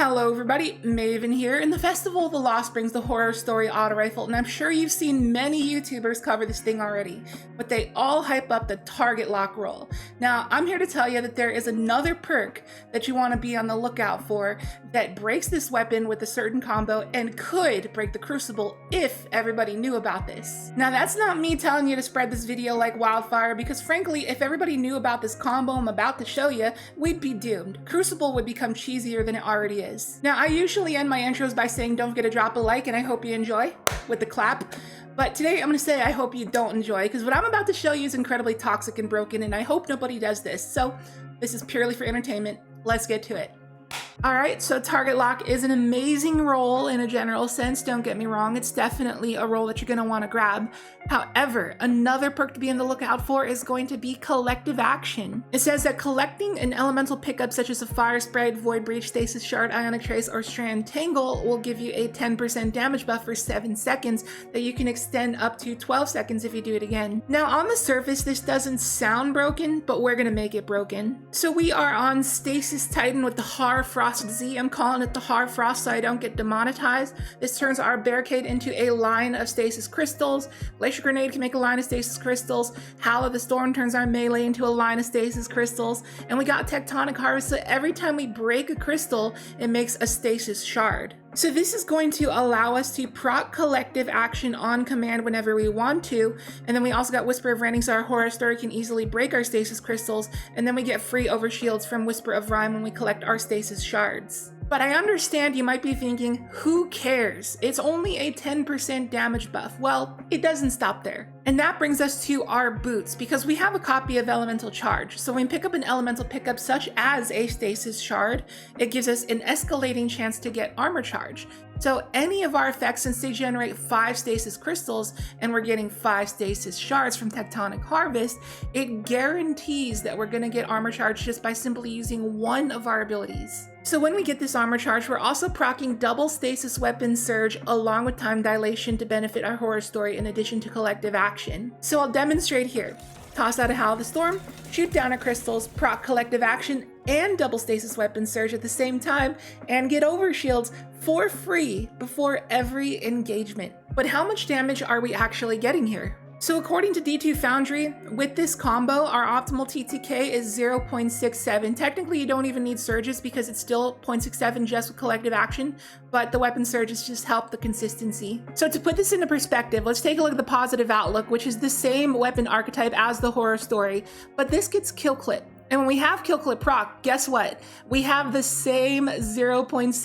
Hello everybody, Maven here. In the Festival of the Lost brings the horror story auto rifle, and I'm sure you've seen many YouTubers cover this thing already, but they all hype up the target lock roll. Now, I'm here to tell you that there is another perk that you want to be on the lookout for that breaks this weapon with a certain combo and could break the Crucible if everybody knew about this. Now, that's not me telling you to spread this video like wildfire, because frankly, if everybody knew about this combo I'm about to show you, we'd be doomed. Crucible would become cheesier than it already is. Now, I usually end my intros by saying don't forget to drop a like and I hope you enjoy with the clap. But today I'm going to say I hope you don't enjoy, because what I'm about to show you is incredibly toxic and broken, and I hope nobody does this. So this is purely for entertainment. Let's get to it. Alright, so target lock is an amazing roll in a general sense, don't get me wrong, it's definitely a roll that you're going to want to grab. However, another perk to be on the lookout for is going to be collective action. It says that collecting an elemental pickup such as a fire sprite, void breach, stasis shard, ionic trace, or strand tangle will give you a 10% damage buff for 7 seconds that you can extend up to 12 seconds if you do it again. Now on the surface this doesn't sound broken, but we're going to make it broken. So we are on Stasis Titan with the Hoarfrost-Z. I'm calling it the Hoarfrost so I don't get demonetized. This turns our barricade into a line of stasis crystals. Glacier Grenade can make a line of stasis crystals. Howl of the Storm turns our melee into a line of stasis crystals. And we got Tectonic Harvest, so every time we break a crystal, it makes a stasis shard. So this is going to allow us to proc collective action on command whenever we want to. And then we also got Whisper of Rending, so our horror story can easily break our stasis crystals. And then we get free overshields from Whisper of Rhyme when we collect our stasis shards. But I understand you might be thinking, who cares? It's only a 10% damage buff. Well, it doesn't stop there. And that brings us to our boots, because we have a copy of Elemental Charge. So when we pick up an elemental pickup such as a stasis shard, it gives us an escalating chance to get armor charge. So any of our effects, since they generate 5 stasis crystals and we're getting 5 stasis shards from Tectonic Harvest, it guarantees that we're going to get armor charge just by simply using one of our abilities. So when we get this armor charge, we're also proccing double Stasis Weapon Surge along with Time Dilation to benefit our horror story in addition to collective action. So I'll demonstrate here. Toss out a Howl of the Storm, shoot down our crystals, proc collective action, and double Stasis Weapon Surge at the same time, and get overshields for free before every engagement. But how much damage are we actually getting here? So according to D2 Foundry, with this combo, our optimal TTK is 0.67. Technically, you don't even need surges because it's still 0.67 just with collective action, but the weapon surges just help the consistency. So to put this into perspective, let's take a look at the positive outlook, which is the same weapon archetype as the horror story, but this gets kill clip. And when we have kill clip proc, guess what? We have the same 0.67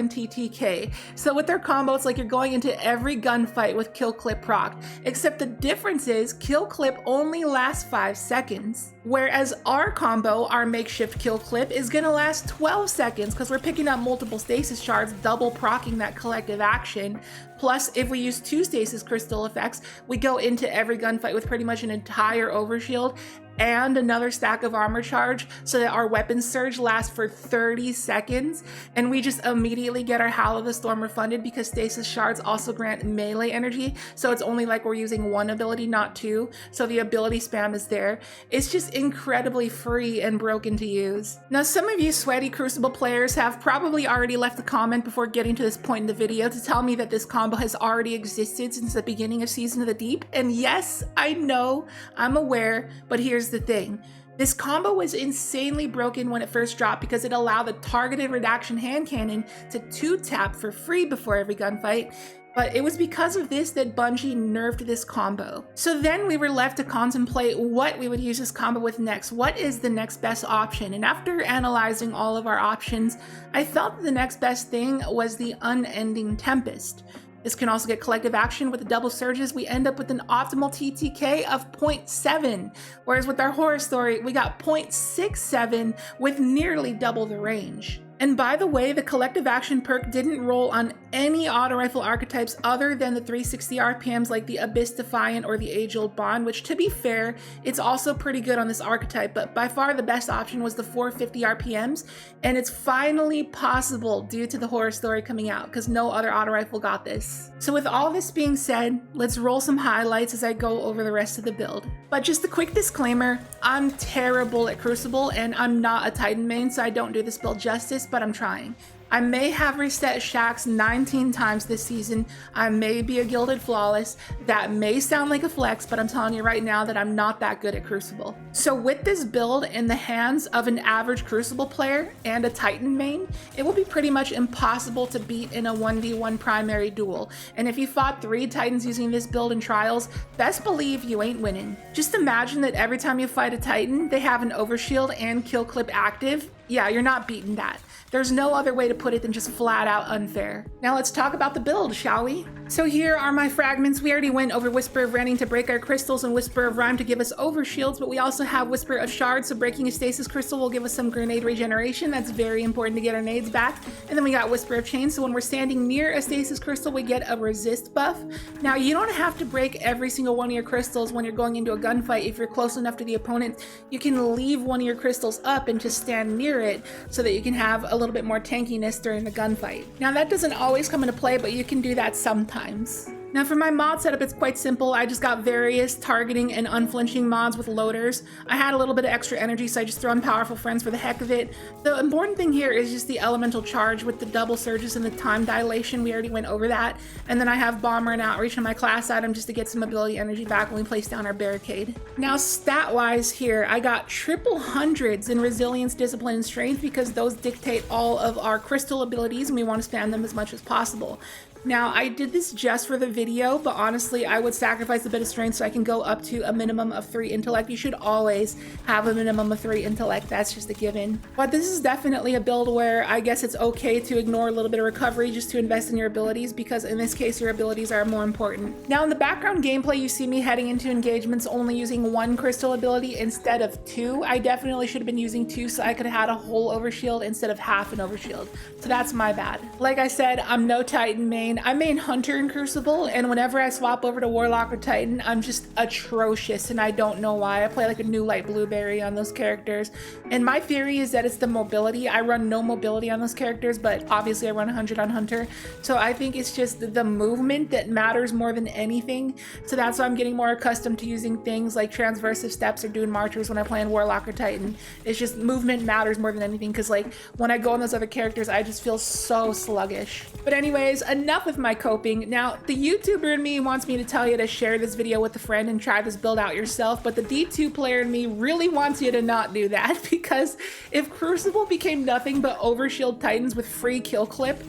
TTK. So with their combo, it's like you're going into every gunfight with kill clip proc, except the difference is kill clip only lasts 5 seconds. Whereas our combo, our makeshift kill clip, is gonna last 12 seconds because we're picking up multiple stasis shards, double proccing that collective action. Plus, if we use 2 stasis crystal effects, we go into every gunfight with pretty much an entire overshield and another stack of armor charge so that our weapon surge lasts for 30 seconds, and we just immediately get our Howl of the Storm refunded because stasis shards also grant melee energy, so it's only like we're using 1 ability, not 2, so the ability spam is there. It's just incredibly free and broken to use. Now, some of you sweaty Crucible players have probably already left a comment before getting to this point in the video to tell me that this combo has already existed since the beginning of Season of the Deep, and yes, I know, I'm aware, but here's the thing. This combo was insanely broken when it first dropped because it allowed the targeted redaction hand cannon to 2-tap for free before every gunfight, but it was because of this that Bungie nerfed this combo. So then we were left to contemplate what we would use this combo with next. What is the next best option? And after analyzing all of our options, I felt that the next best thing was the Unending Tempest. This can also get collective action with the double surges. We end up with an optimal TTK of 0.7, whereas with our horror story, we got 0.67 with nearly double the range. And by the way, the collective action perk didn't roll on any auto rifle archetypes other than the 360 RPMs like the Abyss Defiant or the Age-Old Bond, which to be fair, it's also pretty good on this archetype, but by far the best option was the 450 RPMs, and it's finally possible due to the horror story coming out, because no other auto rifle got this. So with all this being said, let's roll some highlights as I go over the rest of the build. But just a quick disclaimer, I'm terrible at Crucible, and I'm not a Titan main, so I don't do this build justice, but I'm trying. I may have reset Shax 19 times this season. I may be a gilded flawless. That may sound like a flex, but I'm telling you right now that I'm not that good at Crucible. So with this build in the hands of an average Crucible player and a Titan main, it will be pretty much impossible to beat in a 1v1 primary duel. And if you fought 3 Titans using this build in trials, best believe you ain't winning. Just imagine that every time you fight a Titan, they have an overshield and kill clip active. Yeah, you're not beating that. There's no other way to put it than just flat out unfair. Now let's talk about the build, shall we? So here are my fragments. We already went over Whisper of Ranting to break our crystals and Whisper of Rhyme to give us overshields, but we also have Whisper of Shards, so breaking a Stasis Crystal will give us some grenade regeneration. That's very important to get our nades back. And then we got Whisper of Chains, so when we're standing near a Stasis Crystal, we get a resist buff. Now you don't have to break every single one of your crystals when you're going into a gunfight. If you're close enough to the opponent, you can leave one of your crystals up and just stand near it so that you can have a little bit more tankiness during the gunfight. Now that doesn't always come into play, but you can do that sometimes. Now for my mod setup, it's quite simple. I just got various targeting and unflinching mods with loaders. I had a little bit of extra energy, so I just threw in Powerful Friends for the heck of it. The important thing here is just the elemental charge with the double surges and the time dilation. We already went over that. And then I have Bomber and Outreach in my class item just to get some ability energy back when we place down our barricade. Now stat-wise here, I got triple hundreds in Resilience, Discipline, and Strength because those dictate all of our crystal abilities and we want to spam them as much as possible. Now, I did this just for the video, but honestly, I would sacrifice a bit of strength so I can go up to a minimum of 3 intellect. You should always have a minimum of 3 intellect. That's just a given. But this is definitely a build where I guess it's okay to ignore a little bit of recovery just to invest in your abilities, because in this case, your abilities are more important. Now, in the background gameplay, you see me heading into engagements only using 1 crystal ability instead of 2. I definitely should have been using 2 so I could have had a whole overshield instead of half an overshield. So that's my bad. Like I said, I'm no Titan main. I main Hunter in Crucible, and whenever I swap over to Warlock or Titan, I'm just atrocious, and I don't know why. I play like a new light blueberry on those characters, and my theory is that it's the mobility. I run no mobility on those characters, but obviously I run 100 on Hunter, so I think it's just the movement that matters more than anything. So that's why I'm getting more accustomed to using things like transversive steps or Dune Marchers when I play in Warlock or Titan. It's just movement matters more than anything, because like when I go on those other characters, I just feel so sluggish. But anyways, enough with my coping. Now, the YouTuber in me wants me to tell you to share this video with a friend and try this build out yourself, but the D2 player in me really wants you to not do that, because if Crucible became nothing but overshield Titans with free kill clip,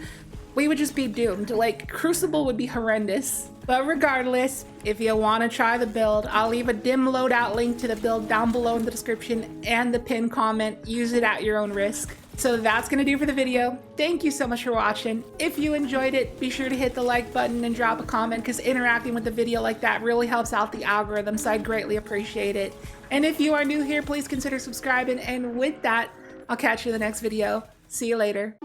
we would just be doomed. Like, Crucible would be horrendous. But regardless, if you want to try the build, I'll leave a dim loadout link to the build down below in the description and the pinned comment. Use it at your own risk. So that's gonna do for the video. Thank you so much for watching. If you enjoyed it, be sure to hit the like button and drop a comment, because interacting with the video like that really helps out the algorithm, so I greatly appreciate it. And if you are new here, please consider subscribing. And with that, I'll catch you in the next video. See you later.